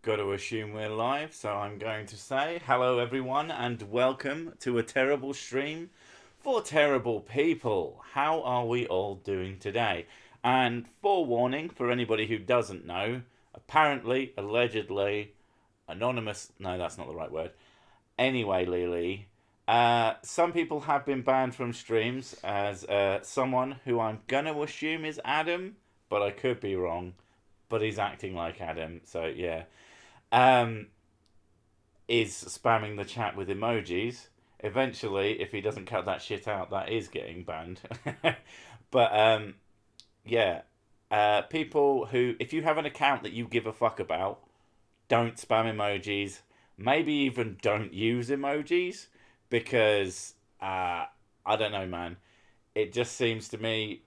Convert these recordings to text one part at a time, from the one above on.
Got to assume we're live, so I'm going to say hello everyone and welcome to a terrible stream for terrible people. How are we all doing today? And forewarning for anybody who doesn't know, apparently, allegedly, anonymous, no that's not the right word. Anyway, Lily, some people have been banned from streams as someone who I'm going to assume is Adam, but I could be wrong, but he's acting like Adam, so yeah. Is spamming the chat with emojis. Eventually, if he doesn't cut that shit out, that is getting banned. But yeah, people who, if you have an account that you give a fuck about, don't spam emojis. Maybe even don't use emojis because I don't know, man. It just seems to me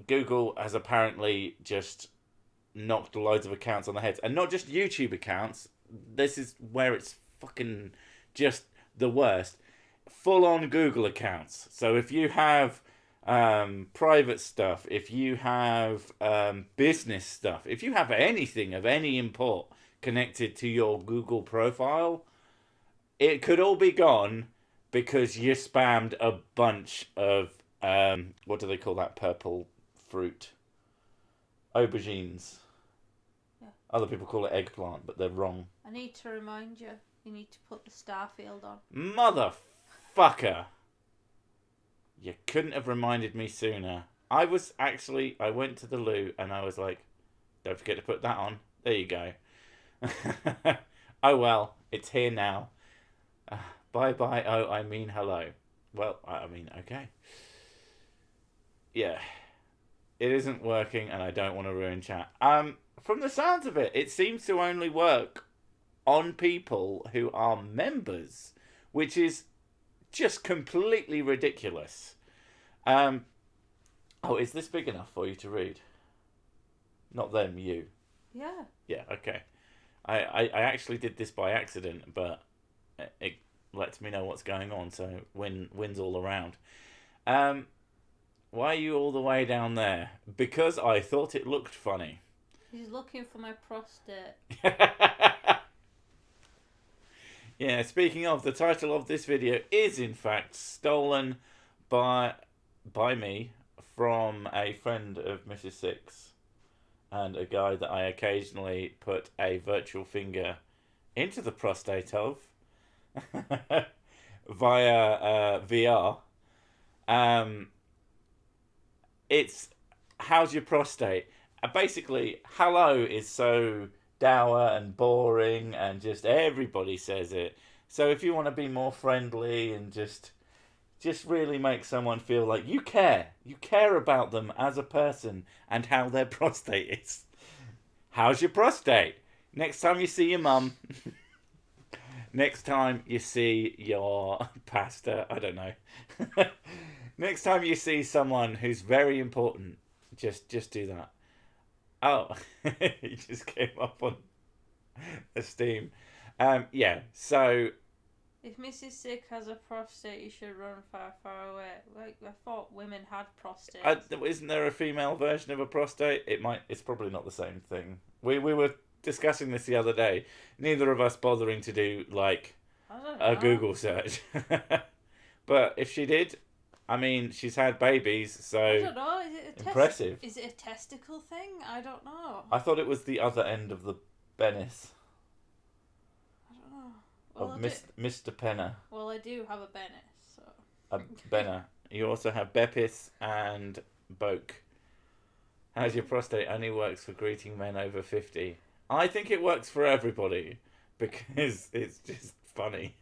Google has apparently just knocked loads of accounts on the head, and not just YouTube accounts. This is where it's fucking just the worst. Full on Google accounts. So if you have private stuff, if you have business stuff, if you have anything of any import connected to your Google profile, it could all be gone because you spammed a bunch of what do they call that purple fruit? Aubergines. Yeah. Other people call it eggplant, but they're wrong. I need to remind you, you need to put the star field on. Motherfucker! You couldn't have reminded me sooner. I went to the loo and I was like, don't forget to put that on. There you go. Oh well, it's here now. Bye bye, oh, I mean hello. Well, I mean, okay. Yeah. It isn't working and I don't want to ruin chat. From the sounds of it, it seems to only work on people who are members, which is just completely ridiculous. Oh, is this big enough for you to read? Not them, you. Yeah. Yeah, okay. I actually did this by accident, but it lets me know what's going on, so wins all around. Why are you all the way down there? Because I thought it looked funny. He's looking for my prostate. Yeah, speaking of, the title of this video is in fact stolen by me from a friend of Mrs. Six and a guy that I occasionally put a virtual finger into the prostate of via VR. It's how's your prostate? Basically, hello is so dour and boring and just everybody says it. So if you want to be more friendly and just really make someone feel like you care about them as a person and how their prostate is. How's your prostate? Next time you see your mum, next time you see your pastor, I don't know. Next time you see someone who's very important, just do that. Oh, he just came up on Steam. Yeah, so If Mrs. Sick has a prostate, you should run far, far away. Like, I thought women had prostates. isn't there a female version of a prostate? It's probably not the same thing. We were discussing this the other day. Neither of us bothering to do like I don't a know. Google search. But if she did, I mean, she's had babies, so I don't know. Is it a impressive. Is it a testicle thing? I don't know. I thought it was the other end of the penis I don't know. of Mr. Penner. Well, I do have a penis, so. A Benner. You also have Bepis and Boke. How's your prostate only works for greeting men over 50. I think it works for everybody because it's just funny.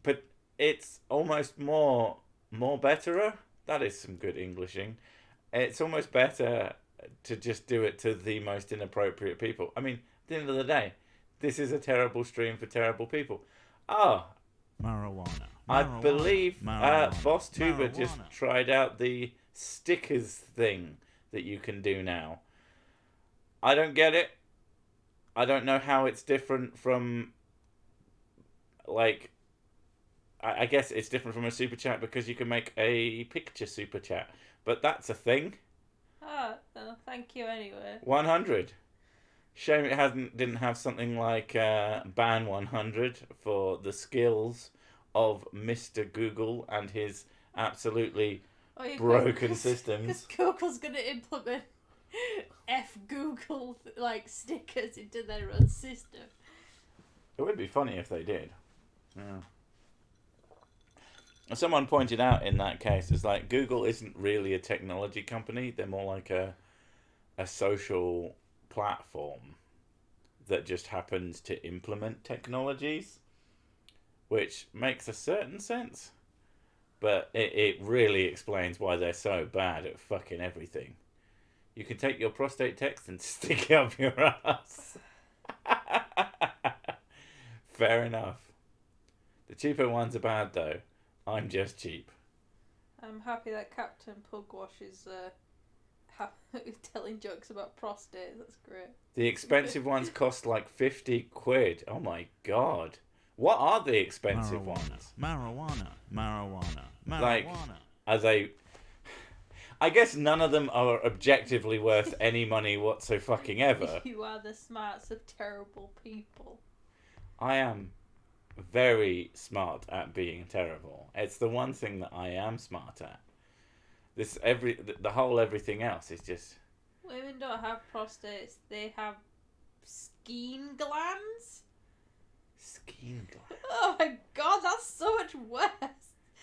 But it's almost more betterer. That is some good Englishing. It's almost better to just do it to the most inappropriate people. I mean, at the end of the day, this is a terrible stream for terrible people. Oh, Marijuana. I believe Boss Tuber Marijuana. just tried out the stickers thing that you can do now. I don't get it. I don't know how it's different from, like, I guess it's different from a super chat because you can make a picture super chat. But that's a thing. Oh, well, thank you anyway. 100. Shame it didn't have something like ban 100 for the skills of Mr. Google and his absolutely Oh, you broken Because systems. Google's going to implement F Google like stickers into their own system. It would be funny if they did. Yeah. Someone pointed out in that case, it's like Google isn't really a technology company. They're more like a social platform that just happens to implement technologies, which makes a certain sense. But it really explains why they're so bad at fucking everything. You can take your prostate text and stick it up your ass. Fair enough. The cheaper ones are bad though. I'm just cheap. I'm happy that Captain Pugwash is telling jokes about prostate. That's great. The expensive ones cost like 50 quid. Oh my god. What are the expensive ones? Marijuana. Like, are they... I guess none of them are objectively worth any money whatsoever. You are the smarts of terrible people. I am very smart at being terrible. It's the one thing that I am smart at. The whole everything else is just... Women don't have prostates. They have skein glands. Skein gland. Oh my god, that's so much worse.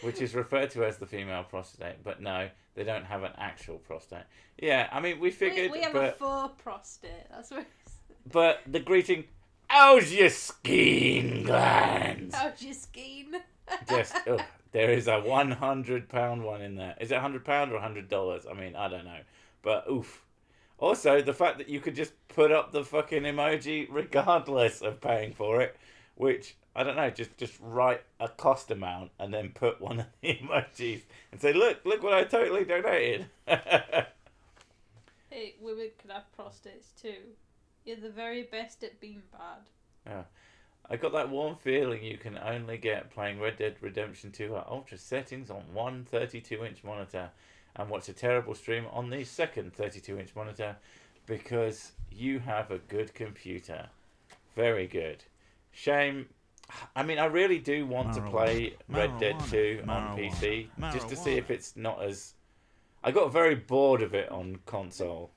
Which is referred to as the female prostate, but no, they don't have an actual prostate. Yeah, I mean, we figured... We have a faux prostate. That's what it's... But the greeting... How's your skein glands? How's your skein? Just, there is a £100 one in there. Is it £100 or $100? I mean, I don't know. But oof. Also, the fact that you could just put up the fucking emoji regardless of paying for it, which, I don't know, just write a cost amount and then put one of the emojis and say, look what I totally donated. Hey, women can have prostates too. You're the very best at being bad. Yeah. I got that warm feeling you can only get playing Red Dead Redemption 2 at ultra settings on one 32-inch monitor and watch a terrible stream on the second 32-inch monitor because you have a good computer. Very good. Shame. I mean, I really do want to play Red Dead 2 on PC just to see if it's not as... I got very bored of it on console.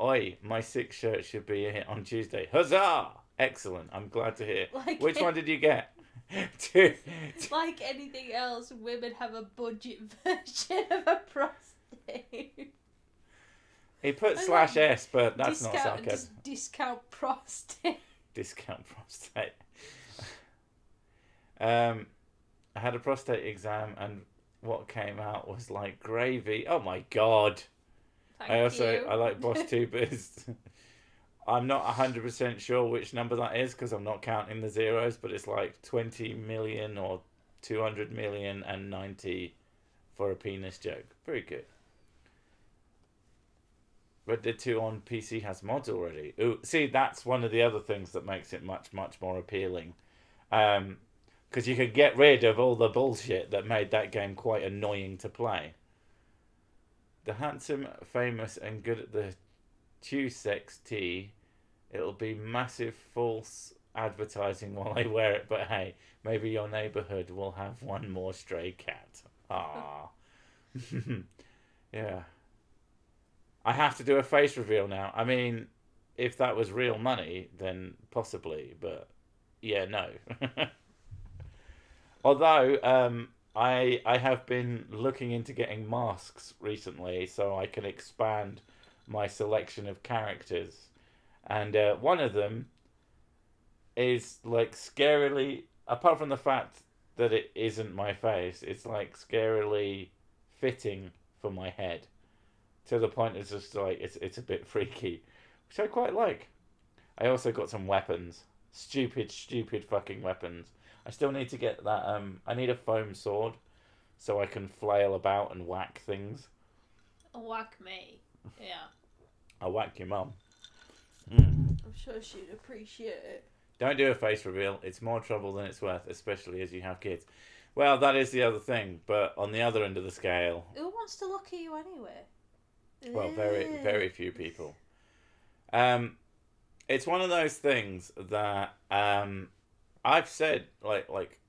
Oi, my 6 shirt should be here on Tuesday. Huzzah! Excellent. I'm glad to hear. Which one did you get? Two. Like anything else, women have a budget version of a prostate. He put /s, but that's not sarcasm. Discount prostate. Discount prostate. I had a prostate exam and what came out was like gravy. Oh my god. Thank you. I like Boss Tubers. I'm not 100% sure which number that is because I'm not counting the zeros, but it's like 20 million or 200 million and 90 for a penis joke. Very good. Red Dead 2 on PC has mods already. Ooh, see, that's one of the other things that makes it much, much more appealing. Because you could get rid of all the bullshit that made that game quite annoying to play. The handsome, famous, and good at the sex tea. It'll be massive false advertising while I wear it, but hey, maybe your neighbourhood will have one more stray cat. Ah, yeah. I have to do a face reveal now. I mean, if that was real money, then possibly, but yeah, no. Although, I have been looking into getting masks recently so I can expand my selection of characters. And one of them is like scarily, apart from the fact that it isn't my face, it's like scarily fitting for my head. To the point it's just like, it's a bit freaky, which I quite like. I also got some weapons. Stupid fucking weapons. I still need to get that, I need a foam sword so I can flail about and whack things. Whack me. Yeah. I'll whack your mum. I'm sure she'd appreciate it. Don't do a face reveal. It's more trouble than it's worth, especially as you have kids. Well, that is the other thing, but on the other end of the scale... Who wants to look at you anyway? Well, very, very few people. it's one of those things that I've said like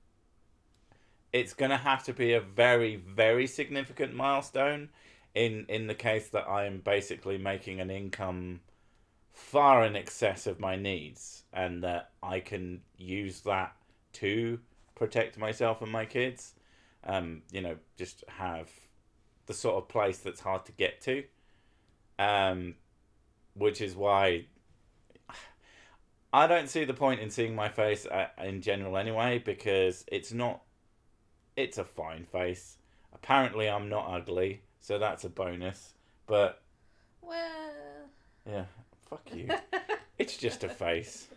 it's gonna have to be a very very significant milestone in the case that I'm basically making an income far in excess of my needs, and that I can use that to protect myself and my kids. Just have the sort of place that's hard to get to. Which is why I don't see the point in seeing my face in general anyway, because it's not. It's a fine face. Apparently, I'm not ugly, so that's a bonus. But Well. yeah, fuck you. It's just a face.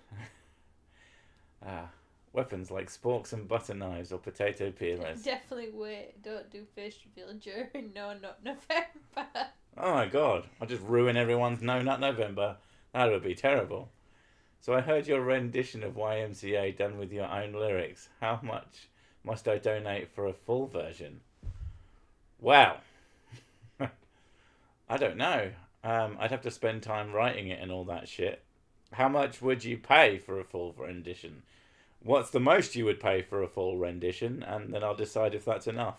Weapons like sporks and butter knives or potato peelers. Definitely wait. Don't do face reveal during No Nut November. Oh my god, I'll just ruin everyone's No Nut November. That would be terrible. So I heard your rendition of YMCA done with your own lyrics. How much must I donate for a full version? Wow. I don't know. I'd have to spend time writing it and all that shit. How much would you pay for a full rendition? What's the most you would pay for a full rendition? And then I'll decide if that's enough.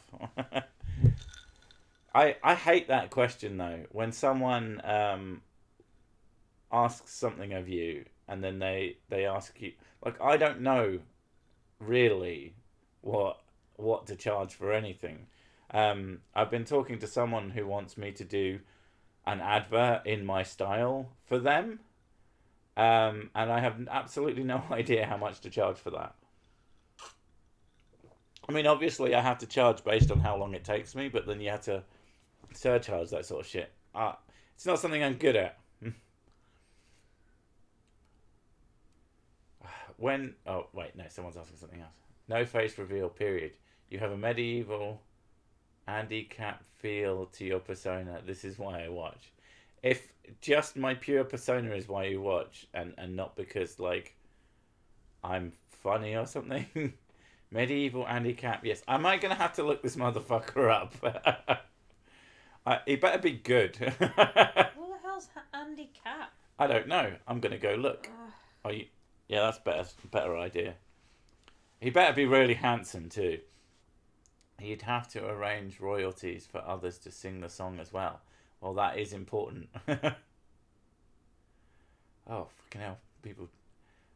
I hate that question, though. When someone asks something of you and then they ask you... Like, I don't know, really, what to charge for anything. I've been talking to someone who wants me to do an advert in my style for them. And I have absolutely no idea how much to charge for that. I mean, obviously, I have to charge based on how long it takes me, but then you have to surcharge that sort of shit. It's not something I'm good at. Oh, wait, no, someone's asking something else. No face reveal, period. You have a medieval handicap feel to your persona. This is why I watch. If just my pure persona is why you watch, and not because, like, I'm funny or something. Medieval handicap, yes. Am I going to have to look this motherfucker up? He better be good. What the hell's handicap? I don't know. I'm going to go look. Are you? Yeah, that's better idea. He better be really handsome, too. You'd have to arrange royalties for others to sing the song as well. Well, that is important. Oh, fucking hell. People...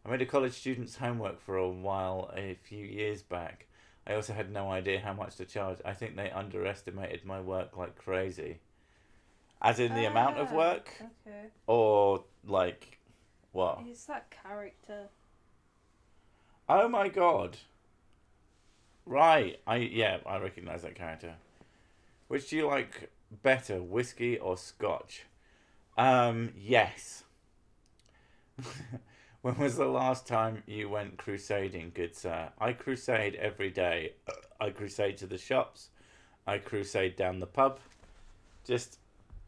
I made a college student's homework for a while a few years back. I also had no idea how much to charge. I think they underestimated my work like crazy. As in the amount of work? Okay. Or, like, what? It's that character. Oh my god. Right. I recognise that character. Which do you like better, whiskey or scotch? Yes. When was the last time you went crusading, good sir? I crusade every day. I crusade to the shops. I crusade down the pub. Just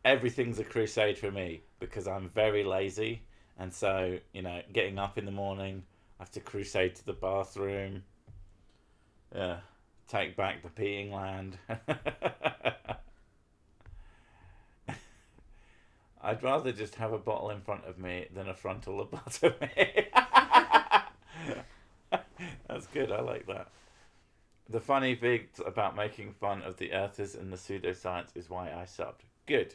everything's a crusade for me because I'm very lazy. And so, getting up in the morning, I have to crusade to the bathroom. Yeah, take back the peeing land. I'd rather just have a bottle in front of me than a frontal lobotomy. That's good, I like that. The funny thing about making fun of the earthers and the pseudoscience is why I subbed. Good.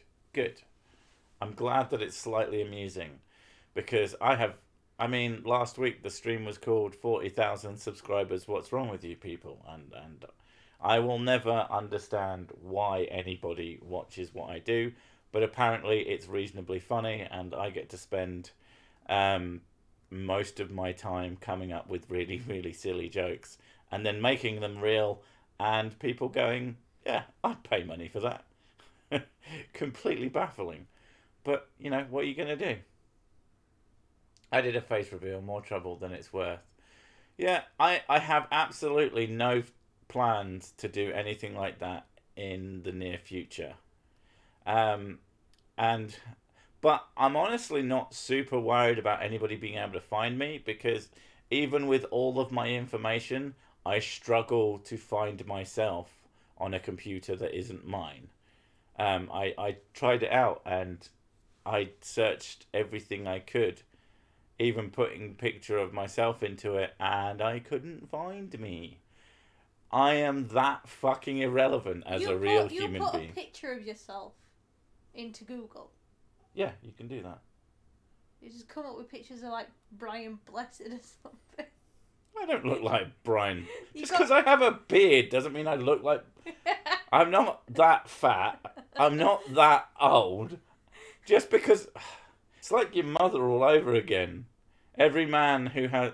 I'm glad that it's slightly amusing. Because last week the stream was called 40,000 subscribers, what's wrong with you people? And I will never understand why anybody watches what I do. But apparently it's reasonably funny, and I get to spend most of my time coming up with really, really silly jokes and then making them real, and people going, yeah, I'd pay money for that. Completely baffling. But, what are you going to do? I did a face reveal, more trouble than it's worth. Yeah, I have absolutely no plans to do anything like that in the near future. But I'm honestly not super worried about anybody being able to find me, because even with all of my information, I struggle to find myself on a computer that isn't mine. I tried it out and I searched everything I could even putting picture of myself into it, and I couldn't find me. I am that fucking irrelevant as a real human You being. put a picture of yourself into Google. Yeah, you can do that. You just come up with pictures of like Brian Blessed or something. I don't look like Brian. Just because I have a beard doesn't mean I look like... I'm not that fat. I'm not that old. Just because... It's like your mother all over again. Every man who has...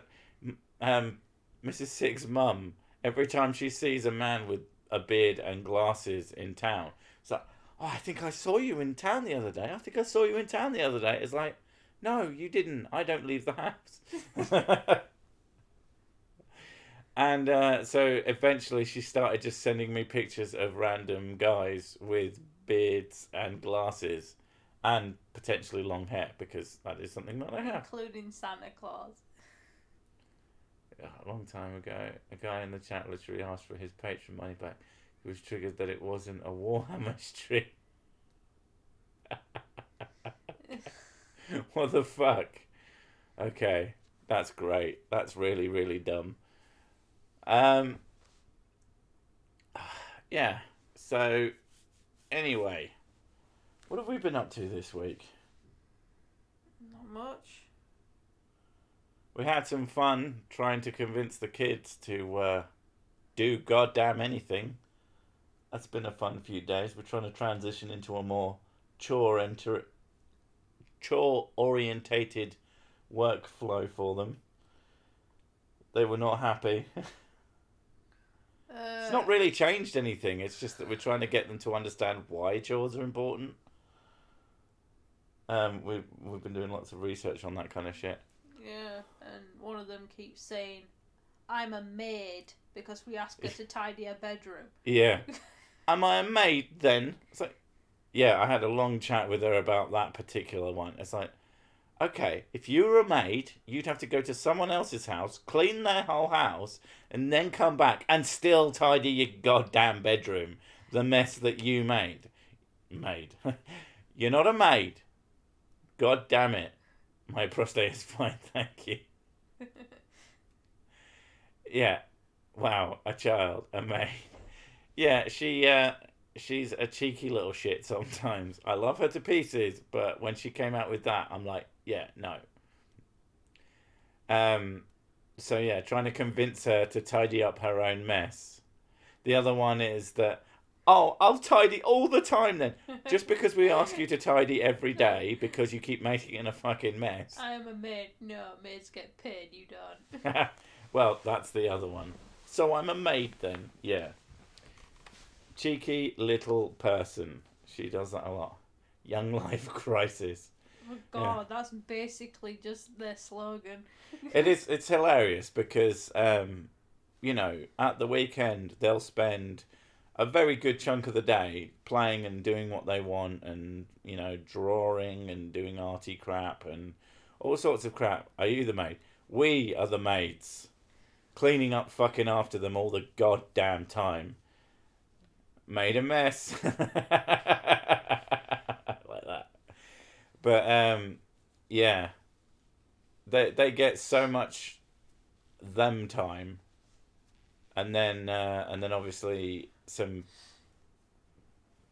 Mrs. Six's mum, every time she sees a man with a beard and glasses in town, it's like, oh, I think I saw you in town the other day. I think I saw you in town the other day. It's like, no, you didn't. I don't leave the house. And so eventually she started just sending me pictures of random guys with beards and glasses and potentially long hair, because that is something that I have. Including Santa Claus. A long time ago, a guy in the chat literally asked for his Patreon money back. He was triggered that it wasn't a Warhammer stream. What the fuck? Okay, that's great. That's really, really dumb. Yeah, so anyway, what have we been up to this week? Not much. We had some fun trying to convince the kids to do goddamn anything. That's been a fun few days. We're trying to transition into a more chore-orientated workflow for them. They were not happy. It's not really changed anything. It's just that we're trying to get them to understand why chores are important. We've been doing lots of research on that kind of shit. Yeah, and one of them keeps saying, I'm a maid, because we ask her to tidy her bedroom. Yeah. Am I a maid then? It's like, yeah, I had a long chat with her about that particular one. It's like, okay, if you were a maid, you'd have to go to someone else's house, clean their whole house, and then come back and still tidy your goddamn bedroom. The mess that you made. You're not a maid. God damn it. My prostate is fine, thank you. Yeah. Wow, a child, a maid. Yeah, she's a cheeky little shit sometimes. I love her to pieces, but when she came out with that, I'm like, yeah, no. So yeah, trying to convince her to tidy up her own mess. The other one is that, oh, I'll tidy all the time then. Just because we ask you to tidy every day because you keep making it a fucking mess. I am a maid. No, maids get paid, you don't. Well, that's the other one. So I'm a maid then, yeah. Cheeky little person. She does that a lot. Young life crisis. Oh God, yeah. That's basically just their slogan. It's hilarious because, you know, at the weekend they'll spend a very good chunk of the day playing and doing what they want and, you know, drawing and doing arty crap and all sorts of crap. Are you the maid? We are the maids. Cleaning up fucking after them all the goddamn time. Made a mess. Like that. But, yeah. They get so much them time. And then obviously some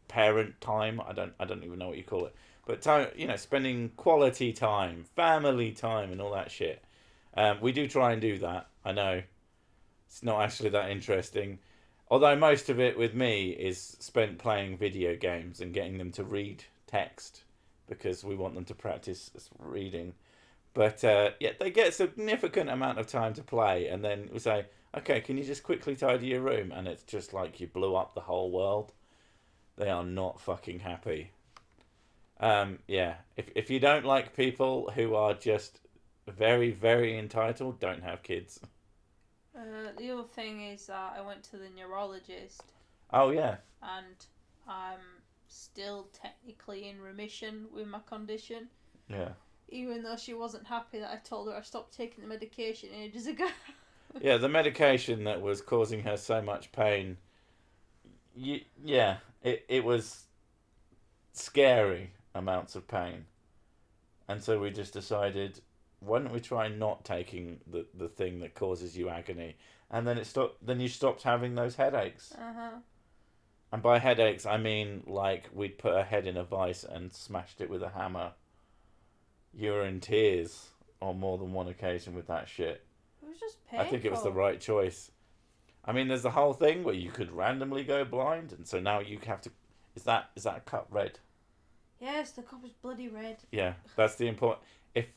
parent time. I don't even know what you call it. But time, you know, spending quality time, family time and all that shit. We do try and do that. I know. It's not actually that interesting. Although most of it with me is spent playing video games and getting them to read text because we want them to practice reading. But yeah, they get a significant amount of time to play and then we say, okay, can you just quickly tidy your room? And it's just like you blew up the whole world. They are not fucking happy. Yeah, if you don't like people who are just very, very entitled, don't have kids. The other thing is that I went to the neurologist. Oh, yeah. And I'm still technically in remission with my condition. Yeah. Even though she wasn't happy that I told her I stopped taking the medication ages ago. Yeah, the medication that was causing her so much pain. Yeah, it was scary amounts of pain. And so we just decided why don't we try not taking the thing that causes you agony, and then then you stopped having those headaches. And by headaches, I mean like we'd put her head in a vice and smashed it with a hammer. You were in tears on more than one occasion with that shit. It was just painful. I think it was the right choice. I mean, there's the whole thing where you could randomly go blind, and so now you have to. Is that a cup red? Yes, the cup is bloody red. Yeah, that's the important. If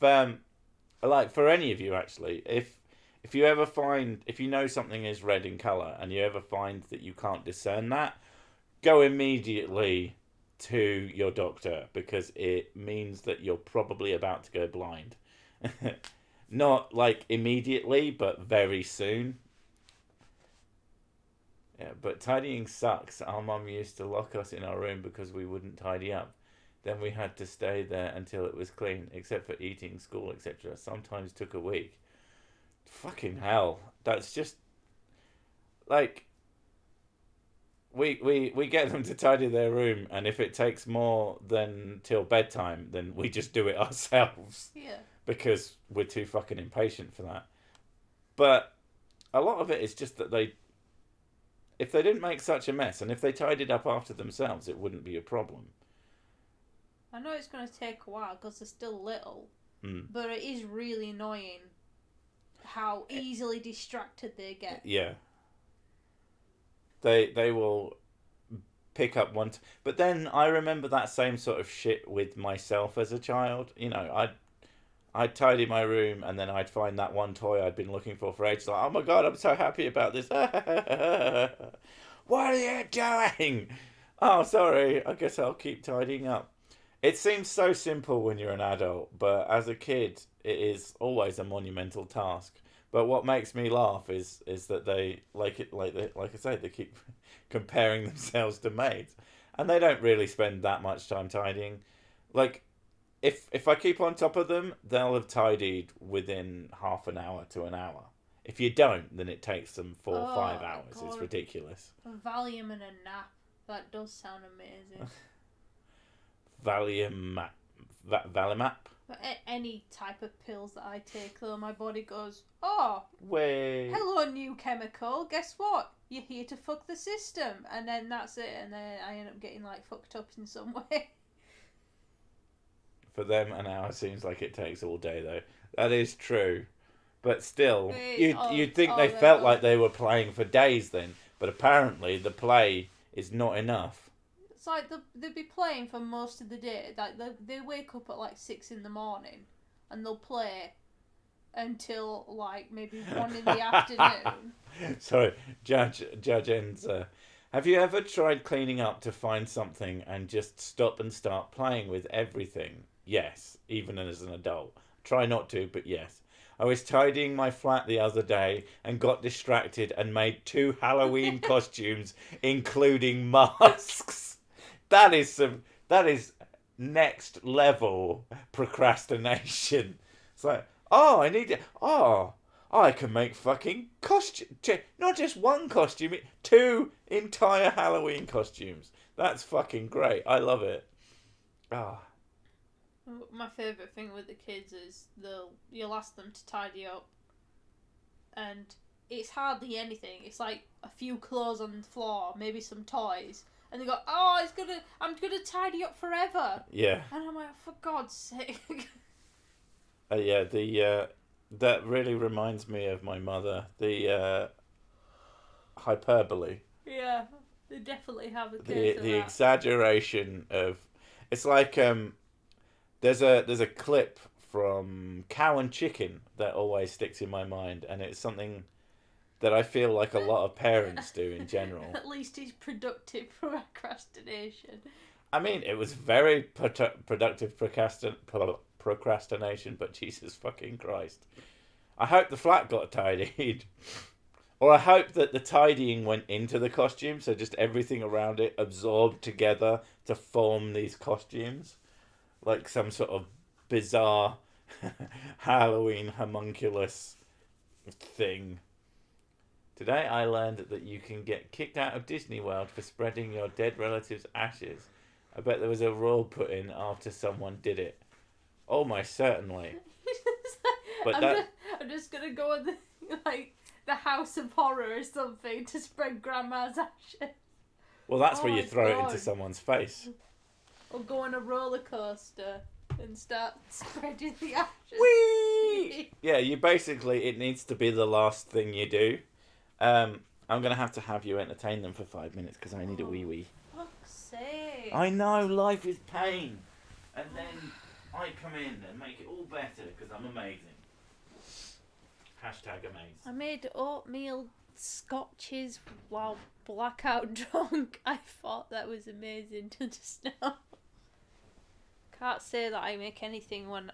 like for any of you actually, if you ever find, if you know something is red in color and you ever find that you can't discern that, go immediately to your doctor, because it means that you're probably about to go blind. Not like immediately, but very soon. Yeah, but tidying sucks. Our mum used to lock us in our room because we wouldn't tidy up. Then we had to stay there until it was clean, except for eating, school, etc. Sometimes took a week. Fucking hell. That's just like we get them to tidy their room, and if it takes more than till bedtime, then we just do it ourselves. Yeah. Because we're too fucking impatient for that. But a lot of it is just that if they didn't make such a mess, and if they tidied up after themselves, it wouldn't be a problem. I know it's going to take a while because they're still little, but it is really annoying how easily distracted they get. Yeah. They will pick up one... But then I remember that same sort of shit with myself as a child. You know, I'd tidy my room, and then I'd find that one toy I'd been looking for ages. Like, oh my god, I'm so happy about this. What are you doing? Oh, sorry. I guess I'll keep tidying up. It seems so simple when you're an adult, but as a kid, it is always a monumental task. But what makes me laugh is that they like I say, they keep comparing themselves to maids, and they don't really spend that much time tidying. Like, if I keep on top of them, they'll have tidied within half an hour to an hour. If you don't, then it takes them 4 or 5 hours. God. It's ridiculous. A Valium and a nap. That does sound amazing. Valimap. But any type of pills that I take, though, my body goes, oh, way. Hello, new chemical. Guess what? You're here to fuck the system. And then that's it. And then I end up getting, like, fucked up in some way. For them, an hour seems like it takes all day, though. That is true. But still, you'd think they felt like they were playing for days then. But apparently the play is not enough. It's like they'll be playing for most of the day. Like they wake up at like 6 in the morning, and they'll play until like maybe 1 in the afternoon. Sorry, Judge Enza. Have you ever tried cleaning up to find something and just stop and start playing with everything? Yes, even as an adult. Try not to, but yes. I was tidying my flat the other day and got distracted and made 2 Halloween costumes, including masks. That is next level procrastination. It's like, I can make fucking costume, not just one costume, 2 entire Halloween costumes. That's fucking great. I love it. My favourite thing with the kids is you'll ask them to tidy up, and it's hardly anything. It's like a few clothes on the floor, maybe some toys. And they go, I'm gonna tidy up forever. Yeah. And I'm like, for God's sake. That really reminds me of my mother. The hyperbole. Yeah, they definitely have a case of the that. Exaggeration of, it's like there's a clip from Cow and Chicken that always sticks in my mind, and it's something that I feel like a lot of parents do in general. At least it's productive procrastination. I mean, it was very productive procrastination, but Jesus fucking Christ. I hope the flat got tidied. Or I hope that the tidying went into the costume, so just everything around it absorbed together to form these costumes. Like some sort of bizarre Halloween homunculus thing. Today I learned that you can get kicked out of Disney World for spreading your dead relative's ashes. I bet there was a rule put in after someone did it. Almost certainly. But I'm just gonna go on the House of Horror or something to spread Grandma's ashes. Well, that's where my you throw it God. into someone's face. Or go on a roller coaster and start spreading the ashes. Whee! Yeah, you basically, it needs to be the last thing you do. I'm going to have you entertain them for 5 minutes because I need a wee. Fuck's sake. I know, life is pain. And then I come in and make it all better because I'm amazing. Hashtag amazing. I made oatmeal scotches while blackout drunk. I thought that was amazing to just know. Can't say that I make anything when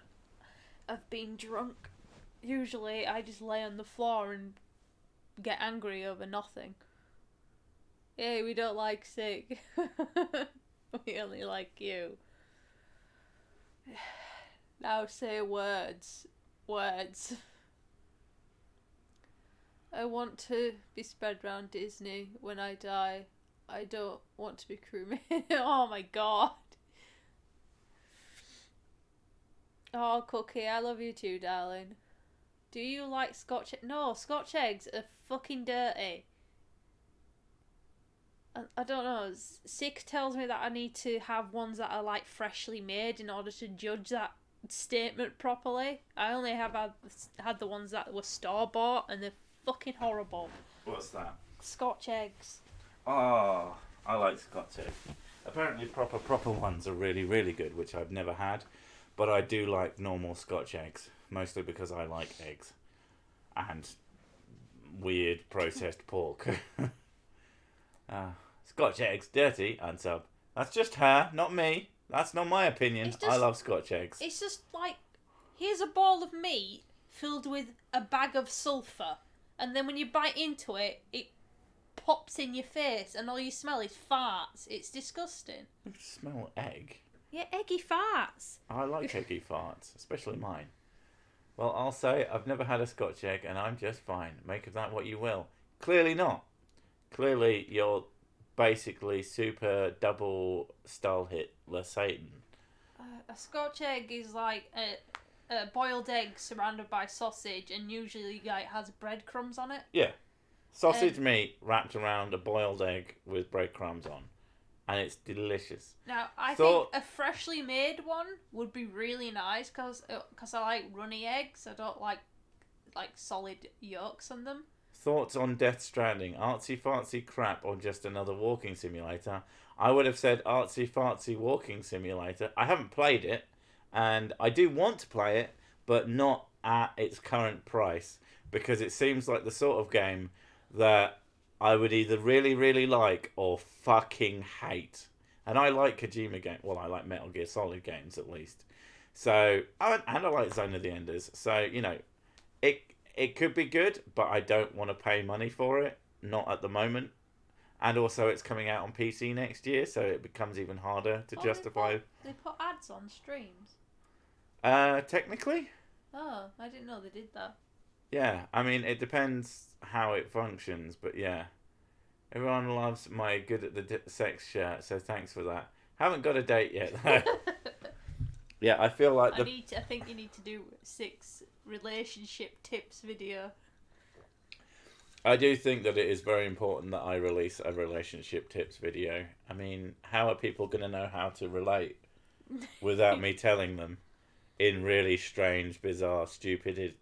I've been drunk. Usually I just lay on the floor and get angry over nothing. Hey, we don't like sick. We only like you. Now say words. Words. I want to be spread around Disney when I die. I don't want to be cremated. Oh my god. Oh, Cookie, I love you too, darling. Do you like Scotch? No, Scotch eggs are fucking dirty. I don't know. Sick tells me that I need to have ones that are like freshly made in order to judge that statement properly. I only have had the ones that were store bought and they're fucking horrible. What's that? Scotch eggs. Oh, I like Scotch eggs. Apparently proper ones are really, really good, which I've never had. But I do like normal Scotch eggs, mostly because I like eggs. And weird processed pork. Scotch eggs, dirty, unsub. That's just her, not me. That's not my opinion. I love Scotch eggs. It's just like, here's a ball of meat filled with a bag of sulphur. And then when you bite into it, it pops in your face and all you smell is farts. It's disgusting. You smell egg? Yeah, eggy farts. I like eggy farts, especially mine. Well, I'll say I've never had a Scotch egg and I'm just fine. Make of that what you will. Clearly not. Clearly you're basically super double style Hitler Satan. A Scotch egg is like a boiled egg surrounded by sausage and usually like has breadcrumbs on it. Yeah. Sausage meat wrapped around a boiled egg with breadcrumbs on. And it's delicious. Now, I think a freshly made one would be really nice because I like runny eggs. I don't like solid yolks on them. Thoughts on Death Stranding? Artsy fartsy crap or just another walking simulator? I would have said artsy fartsy walking simulator. I haven't played it, and I do want to play it, but not at its current price because it seems like the sort of game that I would either really, really like or fucking hate. And I like Kojima games. Well, I like Metal Gear Solid games at least. So, and I like Zone of the Enders. So, you know, it could be good, but I don't want to pay money for it. Not at the moment. And also it's coming out on PC next year, so it becomes even harder to justify. They put ads on streams. Technically? Oh, I didn't know they did that. Yeah, I mean, it depends how it functions, but yeah. Everyone loves my good at the sex shirt, so thanks for that. Haven't got a date yet, though. Yeah, I feel like I think you need to do 6 relationship tips video. I do think that it is very important that I release a relationship tips video. I mean, how are people going to know how to relate without me telling them in really strange, bizarre, stupid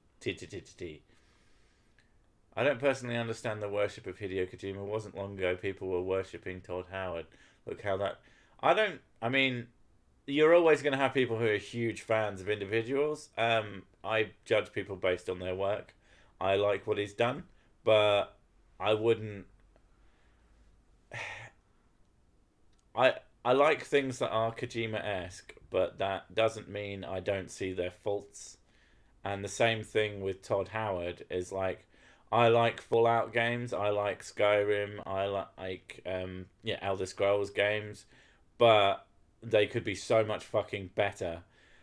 I don't personally understand the worship of Hideo Kojima. It wasn't long ago people were worshipping Todd Howard. Look how that... I mean, you're always going to have people who are huge fans of individuals. I judge people based on their work. I like what he's done, but I wouldn't... I like things that are Kojima-esque, but that doesn't mean I don't see their faults. And the same thing with Todd Howard is like, I like Fallout games, I like Skyrim, I like Elder Scrolls games, but they could be so much fucking better.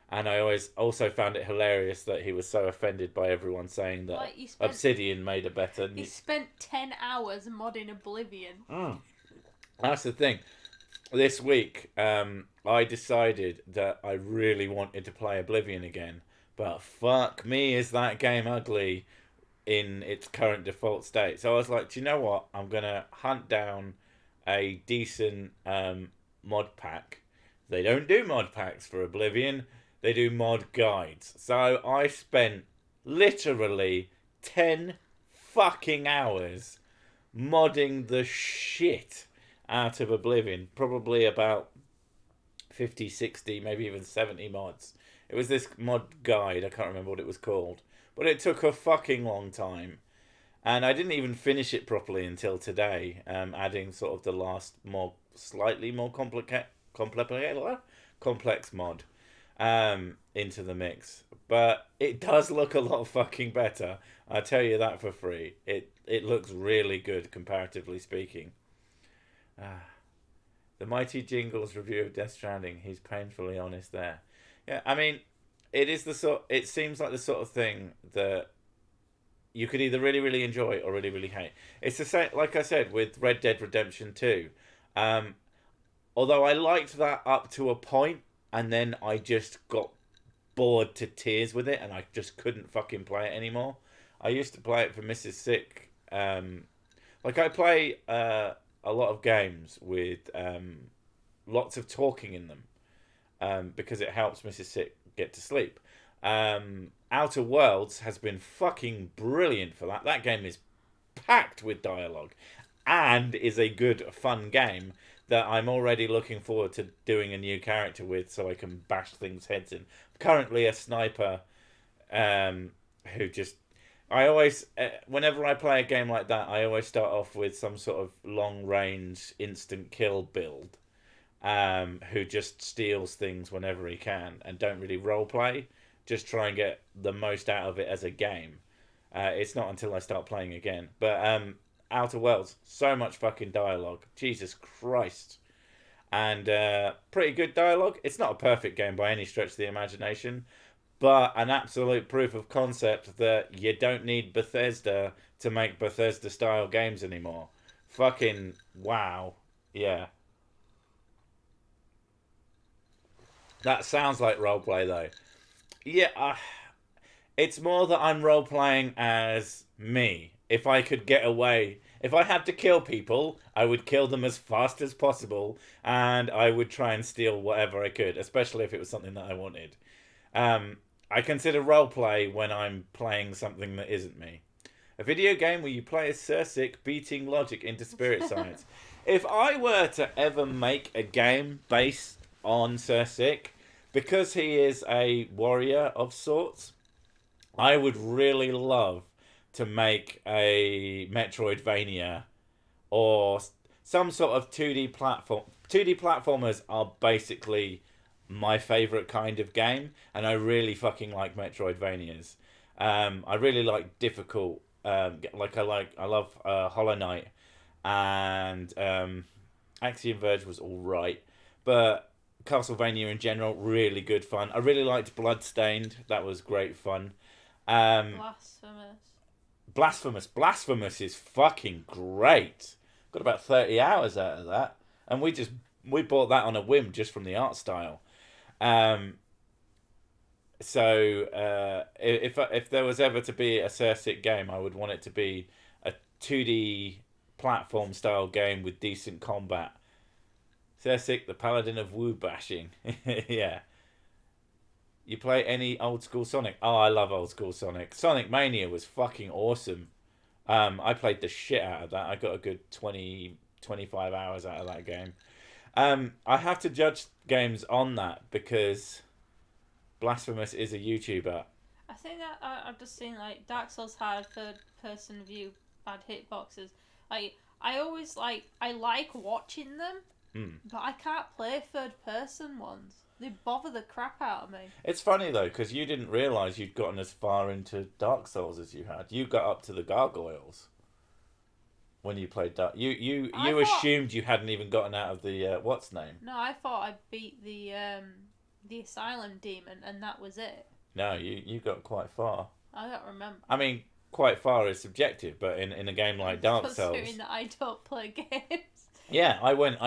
And I always also found it hilarious that he was so offended by everyone saying that Obsidian made a better... He spent 10 hours modding Oblivion. That's the thing. This week, I decided that I really wanted to play Oblivion again, But fuck me, is that game ugly in its current default state. So I was like, do you know what? I'm going to hunt down a decent mod pack. They don't do mod packs for Oblivion. They do mod guides. So I spent literally 10 fucking hours modding the shit out of Oblivion. Probably about 50, 60, maybe even 70 mods. It was this mod guide. I can't remember what it was called. But it took a fucking long time. And I didn't even finish it properly until today, adding sort of the last slightly more complex mod into the mix. But it does look a lot fucking better. I tell you that for free. It looks really good, comparatively speaking. The Mighty Jingles review of Death Stranding. He's painfully honest there. Yeah, I mean, it seems like the sort of thing that you could either really, really enjoy or really, really hate. It's the same, like I said, with Red Dead Redemption 2. Although I liked that up to a point, and then I just got bored to tears with it, and I just couldn't fucking play it anymore. I used to play it for Mrs. Sick. Like, I play a lot of games with lots of talking in them, because it helps Mrs. Sick get to sleep. Outer Worlds has been fucking brilliant for that. That game is packed with dialogue and is a good, fun game that I'm already looking forward to doing a new character with so I can bash things' heads in. Currently a sniper who just... I always... whenever I play a game like that, I always start off with some sort of long-range instant kill build, who just steals things whenever he can and don't really roleplay. Just try and get the most out of it as a game. It's not until I start playing again. But Outer Worlds, so much fucking dialogue. Jesus Christ. And pretty good dialogue. It's not a perfect game by any stretch of the imagination, but an absolute proof of concept that you don't need Bethesda to make Bethesda-style games anymore. Fucking wow. Yeah. That sounds like roleplay, though. Yeah, it's more that I'm role-playing as me. If I could get away... If I had to kill people, I would kill them as fast as possible, and I would try and steal whatever I could, especially if it was something that I wanted. I consider roleplay when I'm playing something that isn't me. A video game where you play as Cirsic beating logic into spirit science. If I were to ever make a game based on Cirsic... Because he is a warrior of sorts, I would really love to make a Metroidvania or some sort of 2D platform. 2D platformers are basically my favourite kind of game, and I really fucking like Metroidvanias. I really like difficult, I love Hollow Knight, and Axiom Verge was alright, but Castlevania in general, really good fun. I really liked Bloodstained. That was great fun. Blasphemous is fucking great. Got about 30 hours out of that. And we bought that on a whim just from the art style. So if there was ever to be a Cirsic game, I would want it to be a 2D platform style game with decent combat. Cirsic, the paladin of woo bashing. Yeah. You play any old school Sonic? Oh, I love old school Sonic. Sonic Mania was fucking awesome. I played the shit out of that. I got a good 20, 25 hours out of that game. I have to judge games on that because Blasphemous is a YouTuber. I think that I've just seen like Dark Souls had third person view bad hitboxes. I always I like watching them. But I can't play third-person ones. They bother the crap out of me. It's funny, though, because you didn't realise you'd gotten as far into Dark Souls as you had. You got up to the gargoyles when you played Dark... You assumed you hadn't even gotten out of the... what's name? No, I thought I beat the Asylum Demon, and that was it. No, you got quite far. I don't remember. I mean, quite far is subjective, but in a game like Dark Souls... Considering that I don't play games... Yeah, I went.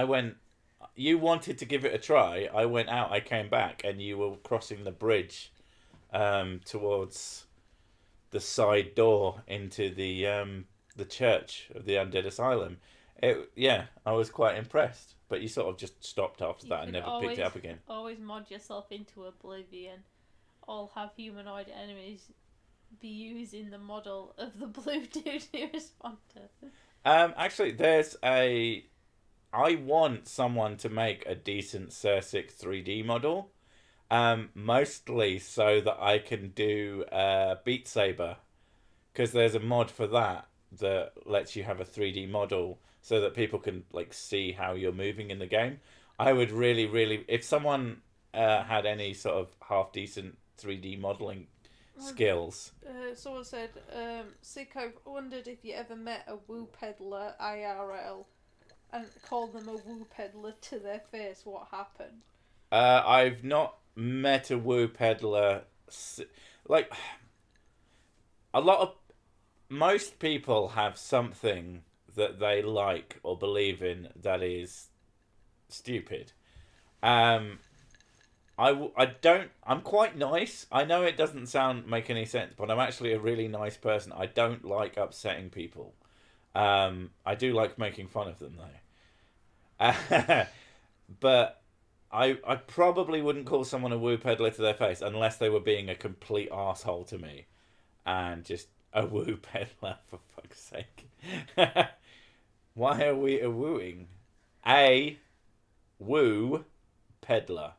You wanted to give it a try. I went out. I came back, and you were crossing the bridge towards the side door into the church of the Undead Asylum. I was quite impressed. But you sort of just stopped after that and never picked it up again. Always mod yourself into oblivion. All have humanoid enemies be using the model of the blue dude you respond to. Actually, I want someone to make a decent Sursic 3D model. Mostly so that I can do Beat Saber. Because there's a mod for that lets you have a 3D model so that people can like see how you're moving in the game. I would really, if someone had any sort of half decent 3D modeling skills. Someone said, Sick, I've wondered if you ever met a woo peddler IRL and called them a woo peddler to their face. What happened? I've not met a woo peddler. Like, most people have something that they like or believe in that is stupid. I'm quite nice. I know it doesn't make any sense, but I'm actually a really nice person. I don't like upsetting people. I do like making fun of them though. But I probably wouldn't call someone a woo peddler to their face unless they were being a complete asshole to me. And just a woo peddler, for fuck's sake. Why are we a wooing? A woo peddler.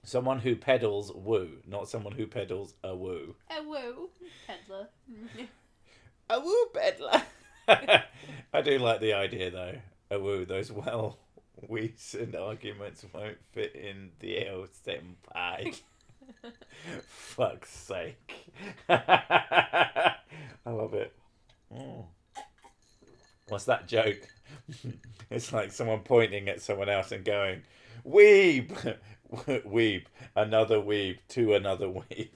Someone who peddles woo, not someone who peddles a woo. A woo peddler. A woo peddler. I do like the idea though. A woo, those recent arguments won't fit in the L senpai. Fuck's sake. I love it. Oh. What's that joke? It's like someone pointing at someone else and going, "Weeb! Weeb. Another weeb to another weeb."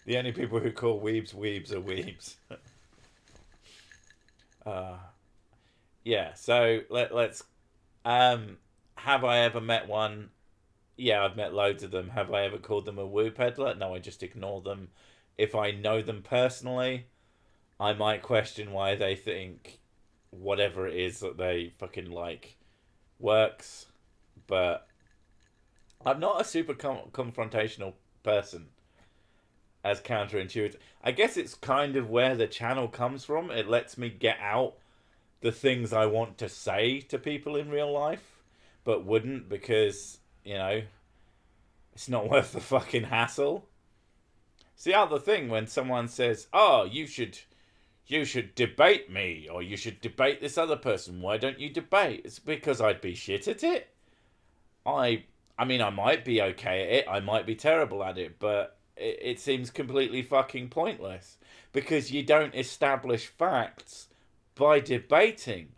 The only people who call weebs weebs are weebs. Yeah, so let's... have I ever met one? Yeah, I've met loads of them. Have I ever called them a woo peddler? No, I just ignore them. If I know them personally, I might question why they think whatever it is that they fucking like works. But I'm not a super confrontational person, as counterintuitive. I guess it's kind of where the channel comes from. It lets me get out the things I want to say to people in real life, but wouldn't because, you know, it's not worth the fucking hassle. It's the other thing when someone says, "Oh, you should debate me, or you should debate this other person. Why don't you debate?" It's because I'd be shit at it. I mean, I might be okay at it. I might be terrible at it, but it seems completely fucking pointless because you don't establish facts by debating.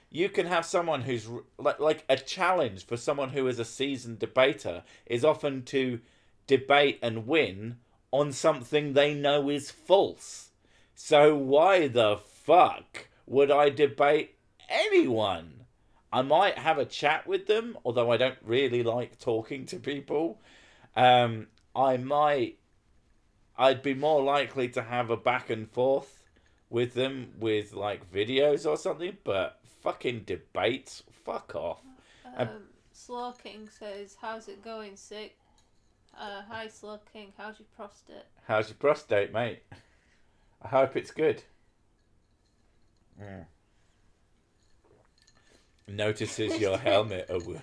You can have someone who's like a challenge for someone who is a seasoned debater is often to debate and win on something they know is false. So why the fuck would I debate anyone? I might have a chat with them, although I don't really like talking to people. I'd be more likely to have a back and forth with them with like videos or something, but fucking debates, fuck off. Slow King says, "How's it going, Sick?" Hi, Slow King. How's your prostate? How's your prostate, mate? I hope it's good. Notices your helmet a woo.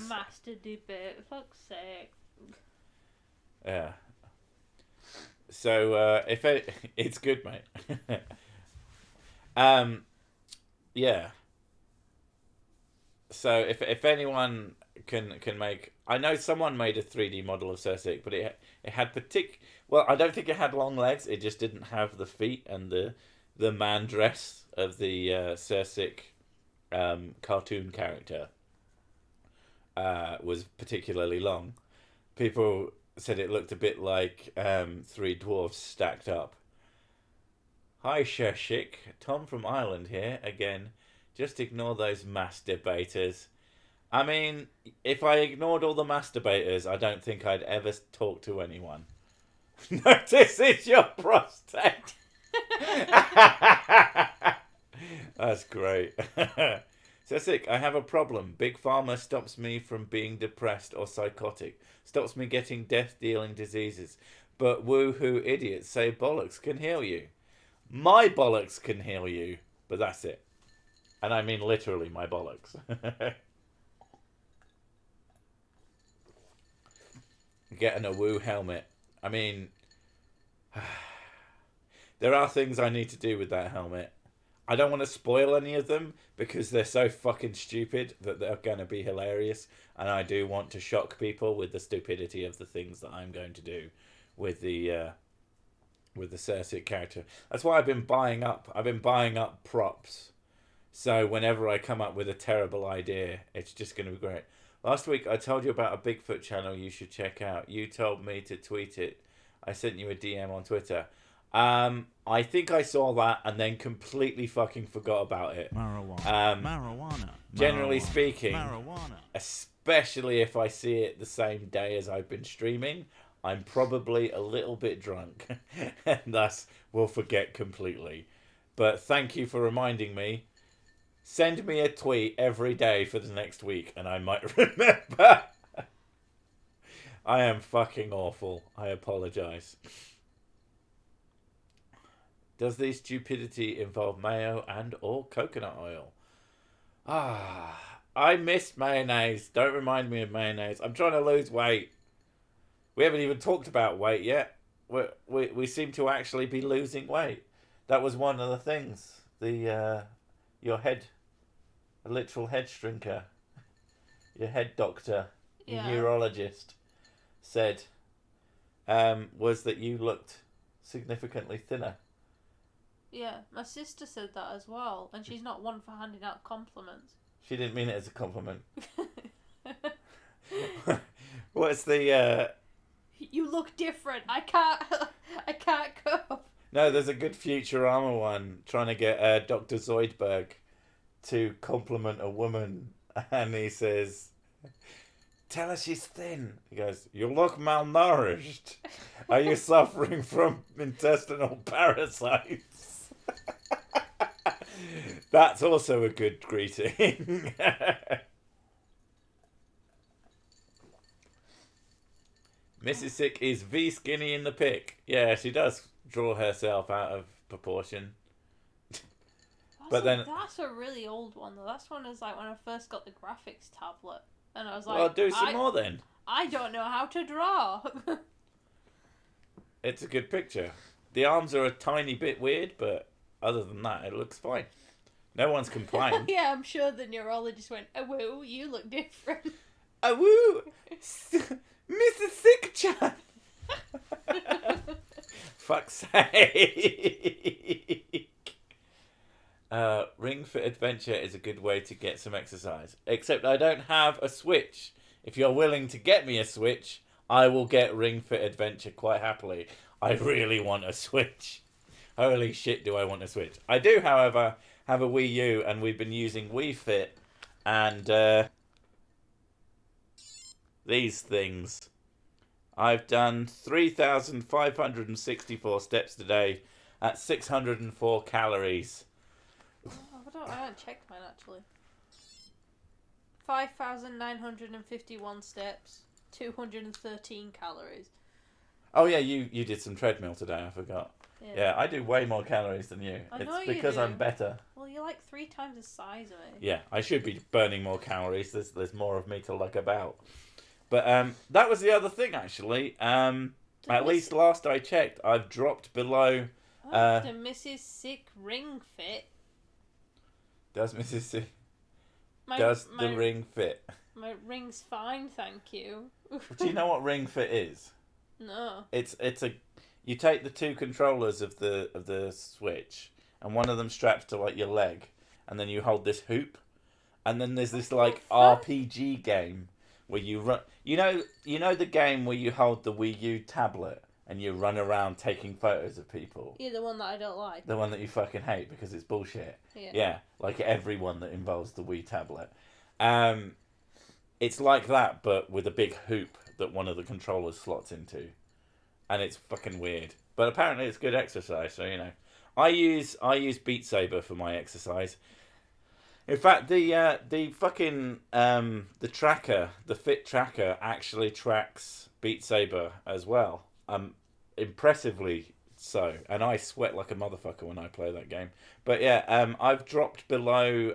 Master debate, fuck's sake. Yeah. So it's good, mate. Yeah. So if anyone can make, I know someone made a 3D model of Cersei, but it had well, I don't think it had long legs. It just didn't have the feet and the man dress of the Cersei cartoon character was particularly long. People said it looked a bit like three dwarves stacked up. Hi, Sheshik. Tom from Ireland here again. Just ignore those mass debaters. I mean, if I ignored all the masturbators, I don't think I'd ever talk to anyone. Notice it's your prostate. That's great. So sick. I have a problem. Big Pharma stops me from being depressed or psychotic. Stops me getting death-dealing diseases. But woohoo idiots say bollocks can heal you. My bollocks can heal you. But that's it. And I mean literally my bollocks. Getting a woo helmet. I mean, there are things I need to do with that helmet. I don't want to spoil any of them because they're so fucking stupid that they're going to be hilarious. And I do want to shock people with the stupidity of the things that I'm going to do with the Cersei character. That's why I've been buying up props. So whenever I come up with a terrible idea, it's just going to be great. Last week I told you about a Bigfoot channel you should check out. You told me to tweet it. I sent you a DM on Twitter. I think I saw that and then completely fucking forgot about it. Marijuana. Generally speaking, especially if I see it the same day as I've been streaming, I'm probably a little bit drunk and thus will forget completely. But thank you for reminding me. Send me a tweet every day for the next week and I might remember. I am fucking awful. I apologise. Does the stupidity involve mayo and or coconut oil? I miss mayonnaise. Don't remind me of mayonnaise. I'm trying to lose weight. We haven't even talked about weight yet. We seem to actually be losing weight. That was one of the things. Your head, a literal head shrinker, your head doctor, your neurologist said was that you looked significantly thinner. Yeah, my sister said that as well, and she's not one for handing out compliments. She didn't mean it as a compliment. What's the? You look different. I can't cope. No, there's a good Futurama one trying to get Dr. Zoidberg to compliment a woman, and he says, "Tell her she's thin." He goes, "You look malnourished. Are you suffering from intestinal parasites?" That's also a good greeting. Mrs. Sick is V skinny in the pic. Yeah, she does draw herself out of proportion. That's a really old one though. That's one is like when I first got the graphics tablet, and I was like, "Well, do some more then." I don't know how to draw. It's a good picture. The arms are a tiny bit weird, but other than that, it looks fine. No one's complained. Yeah, I'm sure the neurologist went, "Oh, whoa, you look different." Oh, woo! Mrs. Sick-chan! Fuck's sake! Ring Fit Adventure is a good way to get some exercise. Except I don't have a Switch. If you're willing to get me a Switch, I will get Ring Fit Adventure quite happily. I really want a Switch. Holy shit, do I want a Switch. I do, however, have a Wii U, and we've been using Wii Fit and these things. I've done 3,564 steps today at 604 calories. I haven't checked mine actually. 5,951 steps, 213 calories. Oh yeah, you did some treadmill today, I forgot. Yeah, I do way more calories than you. It's because I'm better. Well, you're like 3 times the size of me. Yeah, I should be burning more calories. There's more of me to lug about. But that was the other thing, actually. At least last I checked, I've dropped below... the Mrs. Sick Ring Fit. Does Mrs. Sick... Does the ring fit? My ring's fine, thank you. Do you know what Ring Fit is? No. It's a... You take the 2 controllers of the Switch, and one of them straps to like your leg, and then you hold this hoop, and then there's this like RPG game where you run. You know the game where you hold the Wii U tablet and you run around taking photos of people. Yeah, the one that I don't like. The one that you fucking hate because it's bullshit. Yeah. Yeah, like every one that involves the Wii tablet. it's like that, but with a big hoop that one of the controllers slots into, and it's fucking weird. But apparently, it's good exercise. So I use Beat Saber for my exercise. In fact, the fucking the tracker, the Fit tracker, actually tracks Beat Saber as well. Impressively so, and I sweat like a motherfucker when I play that game. But yeah, I've dropped below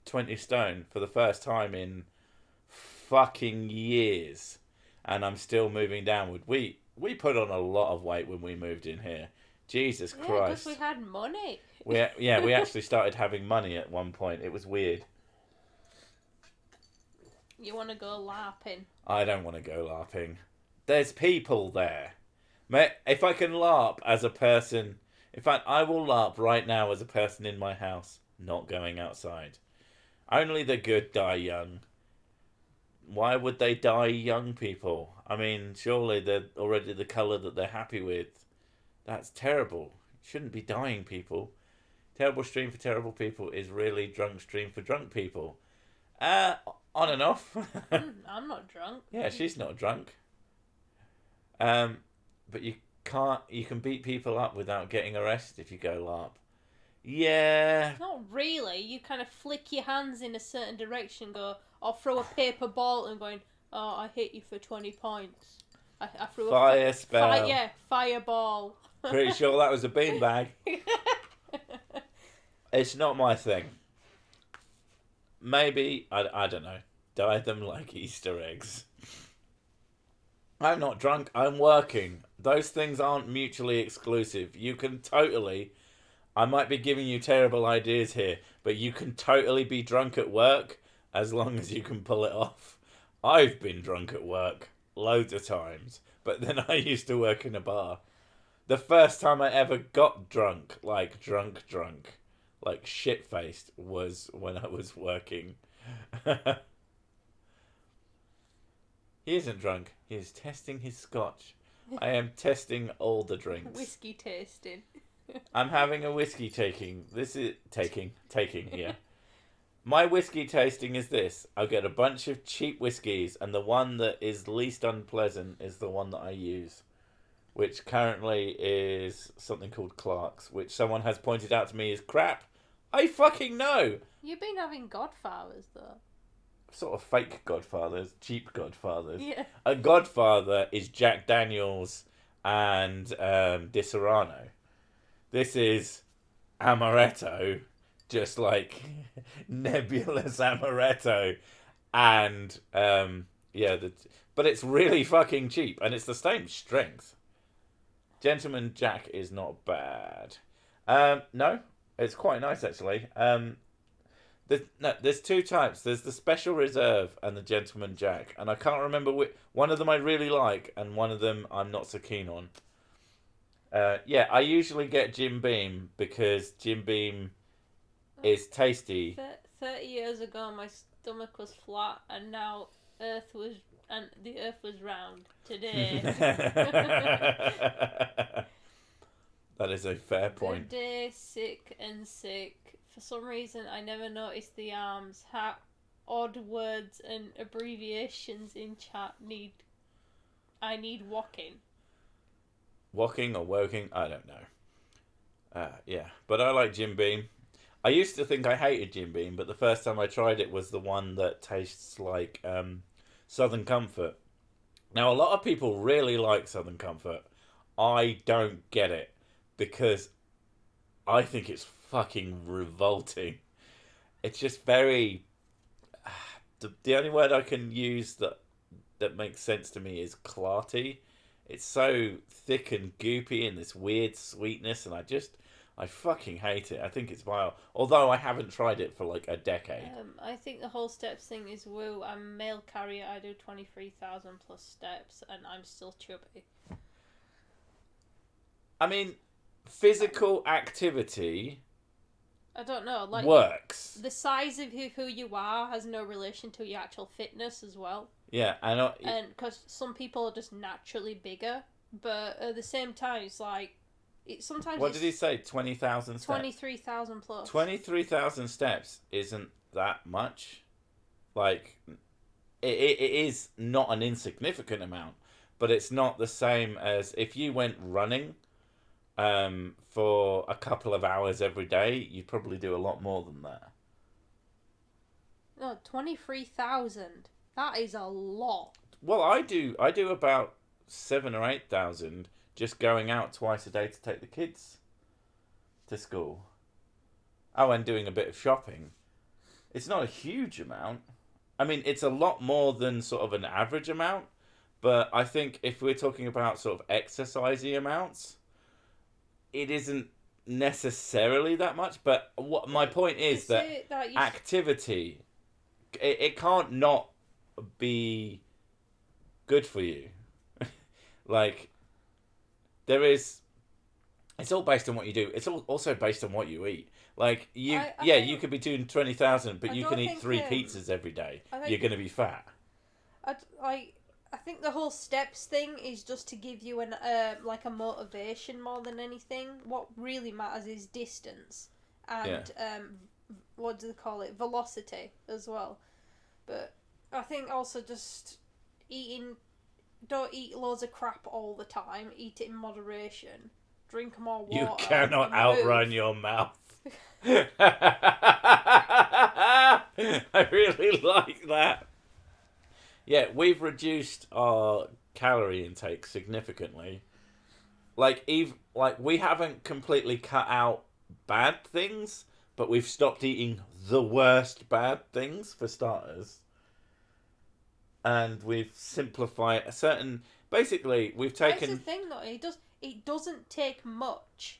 20 stone for the first time in fucking years, and I'm still moving downward. We put on a lot of weight when we moved in here. Jesus Yeah, Christ. because we had money. We actually started having money at one point. It was weird. You want to go LARPing? I don't want to go LARPing. There's people there. If I can LARP as a person... In fact, I will LARP right now as a person in my house, not going outside. Only the good die young. Why would they die young, people? I mean, surely they're already the colour that they're happy with. That's terrible. Shouldn't be dying, people. Terrible stream for terrible people is really drunk stream for drunk people. On and off. I'm not drunk. Yeah, she's not drunk. But you can beat people up without getting arrested if you go LARP. Yeah. Not really. You kind of flick your hands in a certain direction, or throw a paper ball and going, oh, I hit you for 20 points. I threw Fire spell. Fireball. Pretty sure that was a beanbag. It's not my thing. Maybe, I don't know, dye them like Easter eggs. I'm not drunk, I'm working. Those things aren't mutually exclusive. You can totally... I might be giving you terrible ideas here, but you can totally be drunk at work as long as you can pull it off. I've been drunk at work loads of times, but then I used to work in a bar. The first time I ever got drunk, like shit-faced, was when I was working. He isn't drunk. He is testing his scotch. I am testing all the drinks. Whiskey tasting. I'm having a whiskey taking. This is taking, yeah. My whiskey tasting is this. I'll get a bunch of cheap whiskies, and the one that is least unpleasant is the one that I use, which currently is something called Clark's, which someone has pointed out to me is crap. I fucking know. You've been having Godfathers, though. Sort of fake Godfathers, cheap Godfathers. Yeah. A Godfather is Jack Daniels and Disaronno. This is Amaretto, just like nebulous Amaretto, and but it's really fucking cheap, and it's the same strength. Gentleman Jack is not bad. No, it's quite nice actually. There's two types. There's the Special Reserve and the Gentleman Jack, and I can't remember which. One of them I really like, and one of them I'm not so keen on. I usually get Jim Beam because Jim Beam is tasty. 30 years ago, my stomach was flat, and now the Earth was round. Today. That is a fair point. Today, sick and sick. For some reason, I never noticed the arms. How odd words and abbreviations in chat I need walking. Walking or woking, I don't know. But I like Jim Beam. I used to think I hated Jim Beam, but the first time I tried it was the one that tastes like Southern Comfort. Now, a lot of people really like Southern Comfort. I don't get it because I think it's fucking revolting. It's just very... The only word I can use that makes sense to me is clarty. It's so thick and goopy and this weird sweetness, and I fucking hate it. I think it's vile. Although I haven't tried it for like a decade. I think the whole steps thing is woo. I'm a male carrier. I do 23,000 plus steps, and I'm still chubby. I mean, physical activity... I don't know, like... works. The size of who you are has no relation to your actual fitness as well. Yeah, and because some people are just naturally bigger, but at the same time, it's like... Sometimes what did he say? 20,000 steps? 23,000 plus. 23,000 steps isn't that much. Like, it is not an insignificant amount, but it's not the same as if you went running for a couple of hours every day. You'd probably do a lot more than that. No, 23,000. That is a lot. Well, I do about 7,000 or 8,000 just going out twice a day to take the kids to school. Oh, and doing a bit of shopping. It's not a huge amount. I mean, it's a lot more than sort of an average amount, but I think if we're talking about sort of exercisey amounts, it isn't necessarily that much. But what my point is that activity, it can't not be good for you. Like, there is... It's all based on what you do. It's also based on what you eat. Like, you could be doing 20,000, but you can eat 3 pizzas every day. You're going to be fat. I think the whole steps thing is just to give you an like a motivation more than anything. What really matters is distance and what do they call it? Velocity as well. But I think also just don't eat loads of crap all the time. Eat it in moderation. Drink more water. You cannot outrun your mouth. I really like that. Yeah, we've reduced our calorie intake significantly. Like we haven't completely cut out bad things, but we've stopped eating the worst bad things for starters. And we've simplified basically we've taken... That's the thing though, it doesn't take much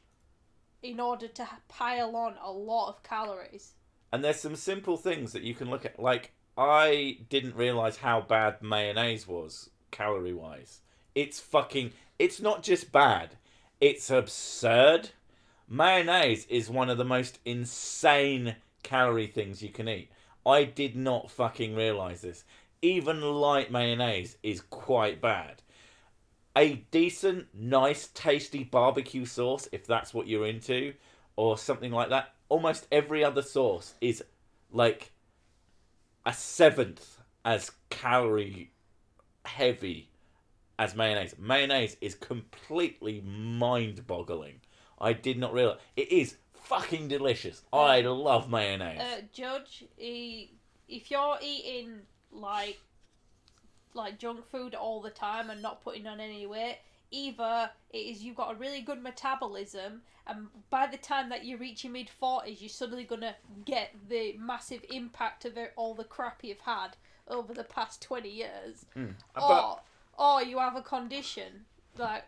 in order to pile on a lot of calories. And there's some simple things that you can look at. Like, I didn't realise how bad mayonnaise was, calorie-wise. It's not just bad. It's absurd. Mayonnaise is one of the most insane calorie things you can eat. I did not fucking realise this. Even light mayonnaise is quite bad. A decent, nice, tasty barbecue sauce, if that's what you're into, or something like that, almost every other sauce is like a 7th as calorie heavy as mayonnaise. Mayonnaise is completely mind-boggling. I did not realise. It is fucking delicious. I love mayonnaise. Judge, if you're eating like junk food all the time and not putting on any weight, either it is you've got a really good metabolism, and by the time that you reach your mid-40s, you're suddenly going to get the massive impact of all the crap you've had over the past 20 years. Or you have a condition like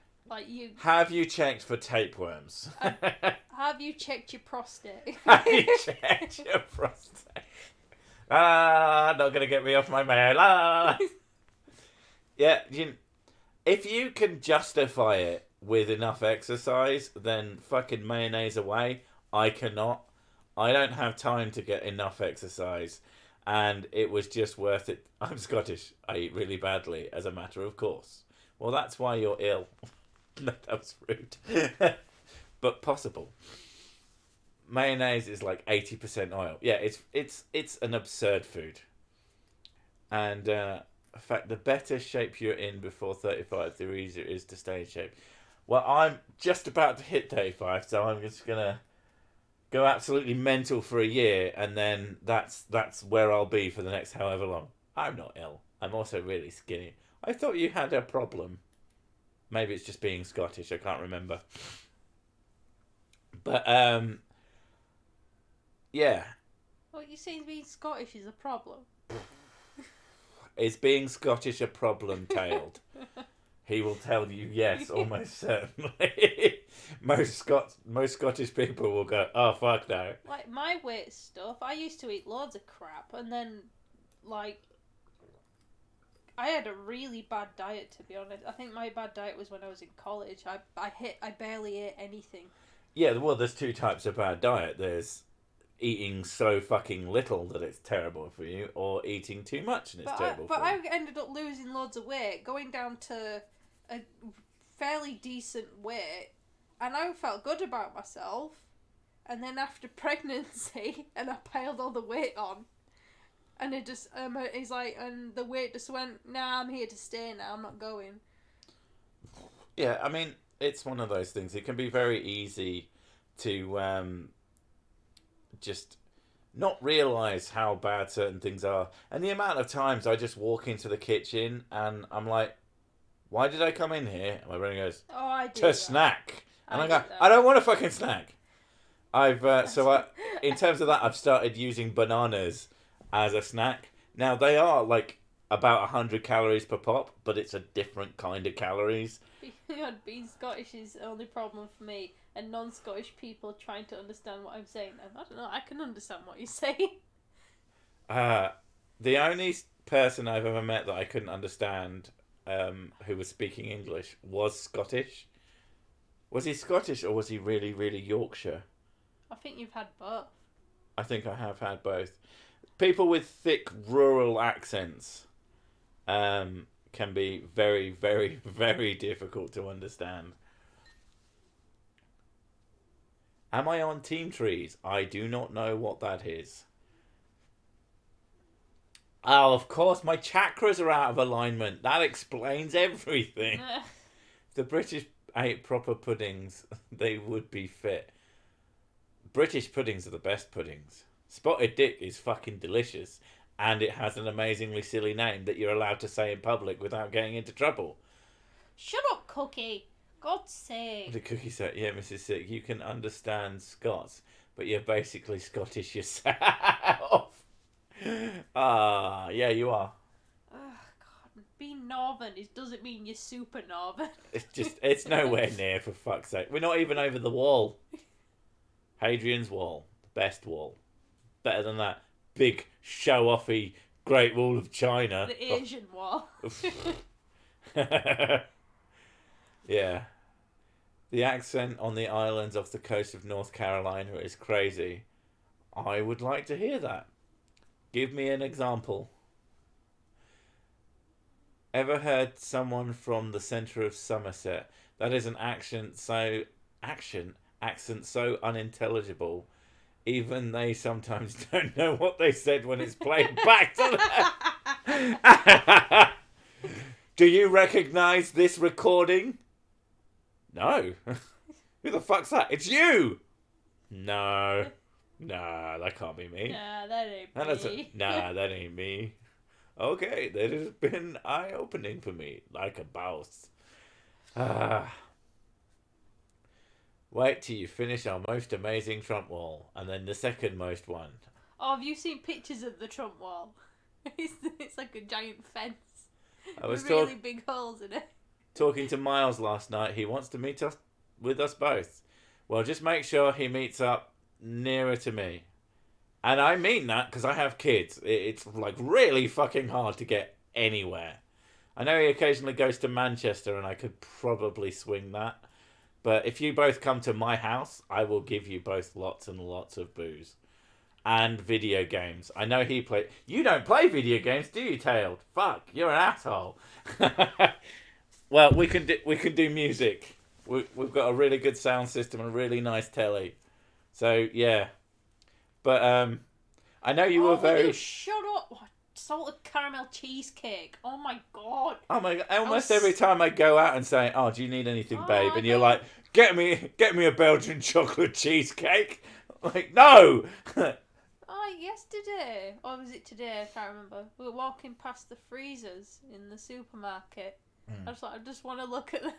you... Have you checked for tapeworms? Have you checked your prostate? Have you checked your prostate? Not going to get me off my mail. Yeah, if you can justify it with enough exercise, then fucking mayonnaise away. I cannot. I don't have time to get enough exercise, and it was just worth it. I'm Scottish. I eat really badly, as a matter of course. Well, that's why you're ill. That was rude. But possible. Mayonnaise is like 80% oil. Yeah, it's an absurd food. And in fact, the better shape you're in before 35, the easier it is to stay in shape. Well, I'm just about to hit 35, so I'm just gonna go absolutely mental for a year, and then that's where I'll be for the next however long. I'm not ill. I'm also really skinny. I thought you had a problem. Maybe it's just being Scottish. I can't remember. But yeah. What you saying being Scottish is a problem? Is being Scottish a problem, Tailed? He will tell you yes, almost certainly. Most Scottish people will go, oh, fuck no. Like, my weight stuff, I used to eat loads of crap, and then, like, I had a really bad diet, to be honest. I think my bad diet was when I was in college. I barely ate anything. Yeah, well, there's 2 types of bad diet. There's eating so fucking little that it's terrible for you, or eating too much and it's terrible for you. But I ended up losing loads of weight, going down to a fairly decent weight, and I felt good about myself. And then after pregnancy, and I piled all the weight on, And it just, he's like, and the wait just went, nah, I'm here to stay now, I'm not going. Yeah, I mean, it's one of those things. It can be very easy to just not realise how bad certain things are. And the amount of times I just walk into the kitchen and I'm like, why did I come in here? And my brain goes, Oh, I do to that. snack. And I do go, that. I don't want a fucking snack. In terms of that, I've started using bananas as a snack. Now, they are like about 100 calories per pop, but it's a different kind of calories. Being Scottish is the only problem for me, and non-Scottish people trying to understand what I'm saying. And I don't know, I can understand what you're saying. The only person I've ever met that I couldn't understand who was speaking English was Scottish. Was he Scottish or was he really, really Yorkshire? I think you've had both. I think I have had both. People with thick rural accents can be very, very, very difficult to understand. Am I on Team Trees? I do not know what that is. Oh, of course, my chakras are out of alignment. That explains everything. If the British ate proper puddings, they would be fit. British puddings are the best puddings. Spotted Dick is fucking delicious. And it has an amazingly silly name that you're allowed to say in public without getting into trouble. Shut up, Cookie. God's sake. The Cookie said, yeah, Mrs. Sick, you can understand Scots, but you're basically Scottish yourself. Yeah, you are. Ugh, God. Being northern doesn't mean you're super northern. It's nowhere near, for fuck's sake. We're not even over the wall. Hadrian's Wall. The best wall. Better than that big, show-offy Great Wall of China. The Asian Wall. Yeah. The accent on the islands off the coast of North Carolina is crazy. I would like to hear that. Give me an example. Ever heard someone from the centre of Somerset? That is an accent so unintelligible. Even they sometimes don't know what they said when it's played back to them. Do you recognise this recording? No. Who the fuck's that? It's you! No. Nah, that can't be me. Nah, that ain't me. That ain't me. Okay, that has been eye-opening for me, like a mouse. Wait till you finish our most amazing Trump wall, and then the second most one. Oh, have you seen pictures of the Trump wall? It's like a giant fence. I was with really big holes in it. Talking to Miles last night. He wants to meet us with us both. Well, just make sure he meets up nearer to me. And I mean that because I have kids. It's like really fucking hard to get anywhere. I know he occasionally goes to Manchester and I could probably swing that. But if you both come to my house, I will give you both lots and lots of booze. And video games. I know he plays. You don't play video games, do you, Tailed? Fuck, you're an asshole. Well, we can do music. We've got a really good sound system and a really nice telly. So yeah, but I know you were very. Shut up! Oh, salted caramel cheesecake. Oh my god. Oh my god! Almost every time I go out and say, "Oh, do you need anything, babe?" and you're God. like, "Get me a Belgian chocolate cheesecake." Like, no. Oh, yesterday. Or was it today? I can't remember. We were walking past the freezers in the supermarket. I just want to look at them.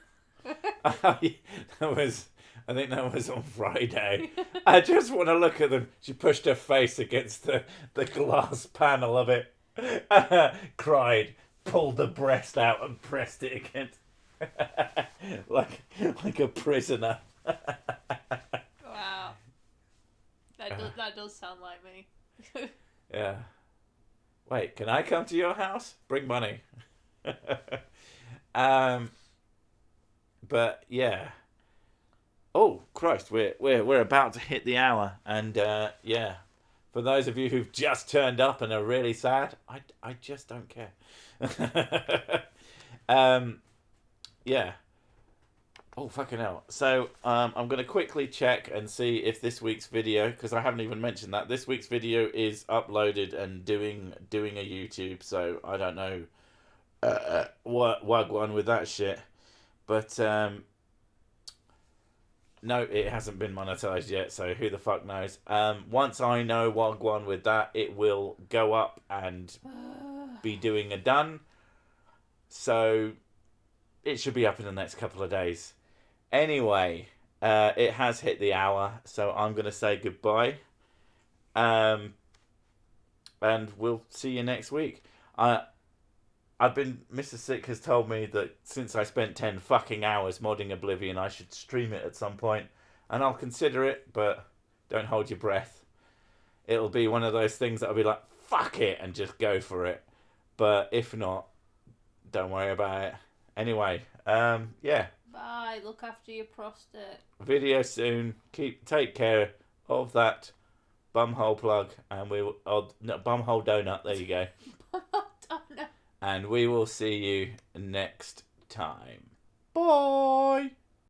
I think that was on Friday. I just want to look at them. She pushed her face against the glass panel of it, cried, pulled the breast out and pressed it against like a prisoner. Wow. That does sound like me. Yeah. Wait, can I come to your house? Bring money. But yeah. Oh Christ, we're about to hit the hour, and yeah. For those of you who've just turned up and are really sad, I just don't care. Yeah. Oh, fucking hell. So, I'm going to quickly check and see if this week's video, because I haven't even mentioned that, this week's video is uploaded and doing a YouTube, so I don't know what wagwan with that shit. But, no, it hasn't been monetized yet, so who the fuck knows. Once I know wagwan with that, it will go up and be doing a done. So, it should be up in the next couple of days. Anyway, it has hit the hour, so I'm going to say goodbye. And we'll see you next week. Mr. Sick has told me that since I spent 10 fucking hours modding Oblivion, I should stream it at some point. And I'll consider it, but don't hold your breath. It'll be one of those things that I'll be like, fuck it, and just go for it. But if not, don't worry about it. Anyway, yeah. Bye. Look after your prostate. Video soon. Take care of that bumhole plug, and bumhole donut. There you go. And we will see you next time. Bye.